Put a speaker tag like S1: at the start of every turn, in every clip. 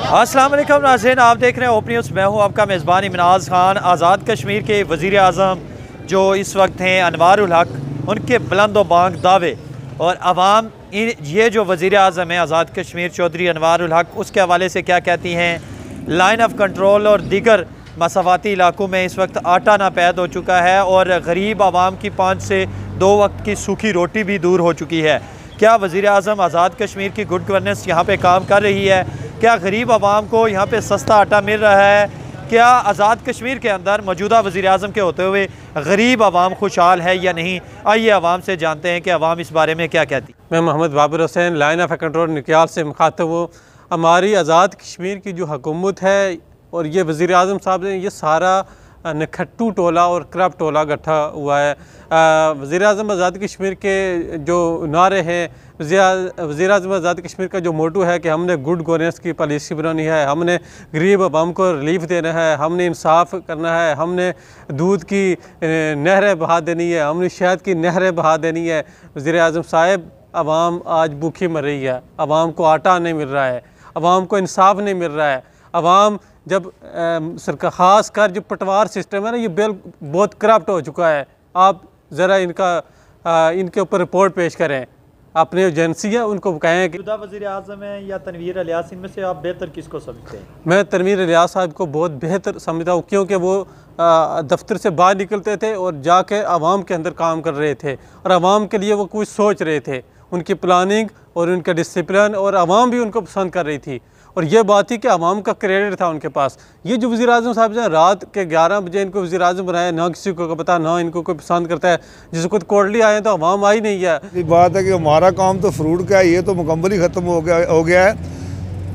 S1: अस्सलाम वालेकुम नाज़रीन, आप देख रहे हैं ओपन न्यूज़। मैं हूं आपका मेज़बान इमराज़ खान। आज़ाद कश्मीर के वज़ीर आज़म जो इस वक्त हैं अनवार उल हक, उनके बुलंद व बांग दावे और आवाम ये जो वज़ीर आज़म है आज़ाद कश्मीर चौधरी अनवार उल हक, उसके हवाले से क्या कहती हैं। लाइन ऑफ कंट्रोल और दीगर मसावाती इलाकों में इस वक्त आटा नापैद हो चुका है और गरीब आवाम की 5 से 2 वक्त की सूखी रोटी भी दूर हो चुकी है। क्या वज़ीर आज़म आज़ाद कश्मीर की गुड गवर्नेंस यहाँ पे काम कर रही है? क्या गरीब आवाम को यहाँ पे सस्ता आटा मिल रहा है? क्या आज़ाद कश्मीर के अंदर मौजूदा वज़ीर आज़म के होते हुए गरीब आवाम खुशहाल है या नहीं? आइए आवाम से जानते हैं कि आवाम इस बारे में क्या कहती।
S2: मैं Mohammad Babar Hussain line of control Nikyal से मुखातब हूँ। हमारी आज़ाद कश्मीर की जो हुकूमत है और ये वज़ीर आज़म साहब ने ये सारा नखट्टू टोला और करप्ट टोला गठा हुआ है। वज़ीर आज़म आज़ाद कश्मीर के जो नारे हैं, वज़ीर आज़म आज़ाद कश्मीर का जो मोटो है कि हमने गुड गवर्नेंस की पॉलिसी बनानी है, हमने गरीब आवाम को रिलीफ देना है, हमने इंसाफ करना है, हमने दूध की नहरें बहा देनी है, हमने शहद की नहरें बहा देनी है। वज़ीर आज़म साहब, आवाम आज भूखी मर रही है, आवाम को आटा नहीं मिल रहा है, आवाम को इंसाफ नहीं मिल रहा है। आवाम जब सरकार ख़ास कर जो पटवार सिस्टम है ना, ये बिल बहुत करप्ट हो चुका है। आप ज़रा इनके ऊपर रिपोर्ट पेश करें, अपनी एजेंसी है उनको कहें कि
S1: वज़ीर आज़म है या तनवीर इलियास, इनमें से आप बेहतर किसको समझते हैं?
S2: मैं तनवीर इलियास साहब को बहुत बेहतर समझता हूँ, क्योंकि वो दफ्तर से बाहर निकलते थे और जाके आवाम के अंदर काम कर रहे थे और आवाम के लिए वो कुछ सोच रहे थे। उनकी प्लानिंग और उनका डिसिप्लिन और आवाम भी उनको पसंद कर रही थी और ये बात थी कि आवाम का क्रेडिट था उनके पास। ये जो वज़ीर आज़म साहब जो रात के 11 बजे इनको वज़ीर आज़म बनाया, ना किसी को पता, ना इनको कोई पसंद करता है। जिस खुद कोटली आए तो आवाम आई नहीं है।
S3: ये बात है कि हमारा काम तो फ्रूट का है, ये तो मुकम्मल ही ख़त्म हो गया है।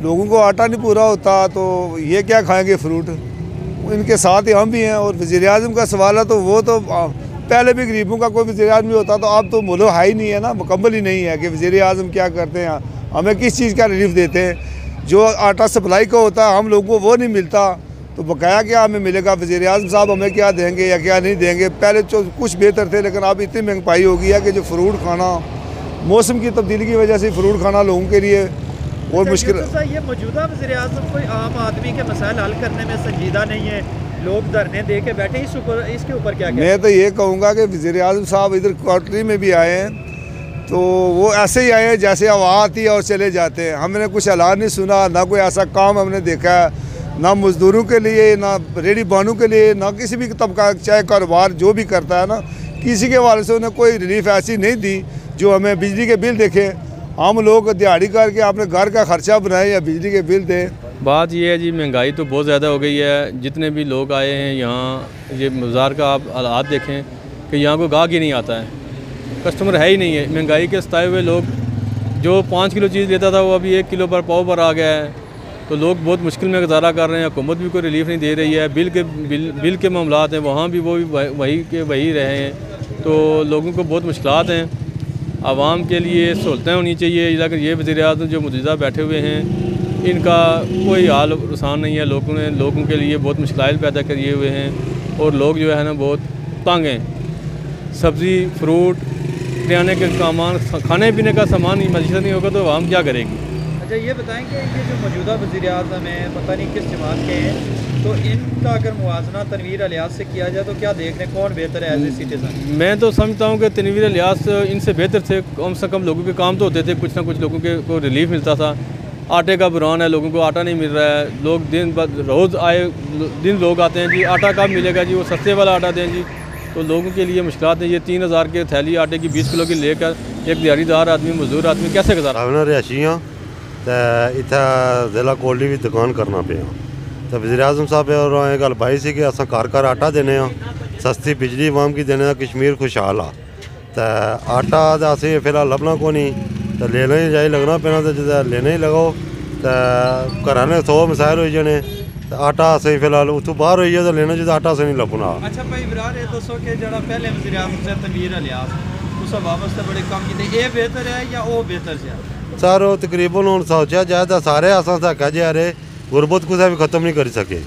S3: लोगों को आटा नहीं पूरा होता तो ये क्या खाएँगे फ्रूट। इनके साथ ही हम भी हैं। और वज़ीर आज़म का सवाल है तो वो तो पहले भी गरीबों का कोई वज़ीर आज़म होता, तो अब तो मुल्क है ही नहीं है ना, मुकम्मल ही नहीं है कि वज़ीर आज़म क्या करते हैं, हमें किस चीज़ का रिलीफ देते हैं। जो आटा सप्लाई का होता है हम लोगों को वो नहीं मिलता, तो बकाया क्या हमें मिलेगा? वज़ीर आज़म साहब हमें क्या देंगे या क्या नहीं देंगे? पहले तो कुछ बेहतर थे, लेकिन अब इतनी महंगाई हो गई है कि जो फ्रूट खाना, मौसम की तब्दीली की वजह से फ्रूट खाना लोगों के लिए और मुश्किल।
S1: ये मौजूदा वज़ीर आज़म कोई आम आदमी के मसाइल हल करने में संजीदा नहीं है, लोग धरने दे के बैठे, इसके ऊपर क्या?
S3: मैं तो ये कहूँगा कि वज़ीर आज़म साहब इधर क्वार्टरी में भी आए हैं तो वो ऐसे ही आए हैं जैसे हवा आती है और चले जाते हैं। हमने कुछ ऐलान नहीं सुना, ना कोई ऐसा काम हमने देखा है, ना मज़दूरों के लिए, ना रेडी बानों के लिए, ना किसी भी तबका, चाहे कारोबार जो भी करता है ना, किसी के हवाले से उन्हें कोई रिलीफ ऐसी नहीं दी जो हमें बिजली के बिल देखे। हम लोग दिहाड़ी करके अपने घर का खर्चा बनाएं या बिजली के बिल दें।
S4: बात ये है जी, महंगाई तो बहुत ज़्यादा हो गई है। जितने भी लोग आए हैं यहाँ, ये बाज़ार का आप हालात देखें कि यहाँ को गाहक ही नहीं आता है, कस्टमर है ही नहीं है। महंगाई के सताए हुए लोग, जो 5 किलो चीज़ लेता था वो अभी 1 किलो पर पाव पर आ गया है, तो लोग बहुत मुश्किल में गुजारा कर रहे हैं। हुकूमत भी कोई रिलीफ नहीं दे रही है। बिल के मामलात हैं, वहाँ भी वो भी वही रहे हैं, तो लोगों को बहुत मुश्किलात हैं। आवाम के लिए सहूलतें होनी चाहिए, लेकिन ये वज़ीर आज़म जो मौजूदा बैठे हुए हैं, इनका कोई हाल आसान नहीं है। लोगों के लिए बहुत मुश्किल पैदा किए हुए हैं और लोग जो है ना बहुत तंग हैं। सब्ज़ी, फ्रूट, किराने के सामान, खाने पीने का सामान ही मजबूत नहीं होगा तो आवाम क्या करेगी?
S1: अच्छा, ये बताएं कि ये जो मौजूदा वज़ीर आज़म है, पता नहीं किस जमात के हैं, तो इनका अगर मुवाजना तनवीर इलियास से किया जाए तो क्या देख रहे हैं, कौन बेहतर है एज ए सिटीज़न?
S4: मैं तो समझता हूँ कि तनवीर इलियास इनसे बेहतर थे। कम से कम लोगों के काम तो होते थे, कुछ ना कुछ लोगों को रिलीफ मिलता था। आटे का बुरान है, लोगों को आटा नहीं मिल रहा है। लोग दिन लोग आते हैं जी, आटा कब मिलेगा जी, वो सस्ते वाला आटा दें जी, तो लोगों के लिए मुश्किलात हैं। ये 3000 के थैली आटे की 20 किलो की लेकर एक दिहाड़ीदार आदमी, मजदूर आदमी कैसे गुजारा?
S5: रिहायशी हाँ तो इतना जिला कोटली भी दुकान करना पे तो वज़ीर आज़म साहब और गल पाई सी कि असां घर आटा देने, सस्ती बिजली आवाम की देने, कश्मीर खुशहाल आ। तो आटा तो असें फिलहाल लभना को नहीं, तो लेना ही जाए लगना पैना, तो जो लेना ही लगाओ तो घर ने 100 मसाइल हो जाने। तो आटा सही फिलहाल उतों बाहर हो जाए तो लेना जो आटा से नहीं लभना।
S1: अच्छा भाई इमरान, ये दसो कि जो पहले वज़ीर आज़म से तनवीर इलियास, उस वाबस्ते बड़े कम किए, ये बेहतर है या वो बेहतर है?
S5: सर वो तकरीबन हम सोचा जाए तो सारे असा तक जे अरे गुरबत कुछ भी खत्म नहीं कर सके।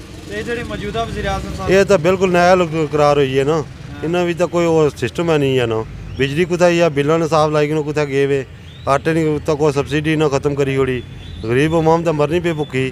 S1: मौजूदा वज़ीर आज़म
S5: ये तो बिल्कुल नया करार हुई है ना, इन्हें भी तो कोई वो सिस्टम है नहीं है ना। बिजली कुछ या बिलों ने साफ लाई कुछ गए वे, आटे नहीं तो कोई सब्सिडी ना खत्म करी छोड़ी। गरीब अवाम तो मरनी पे भुखी।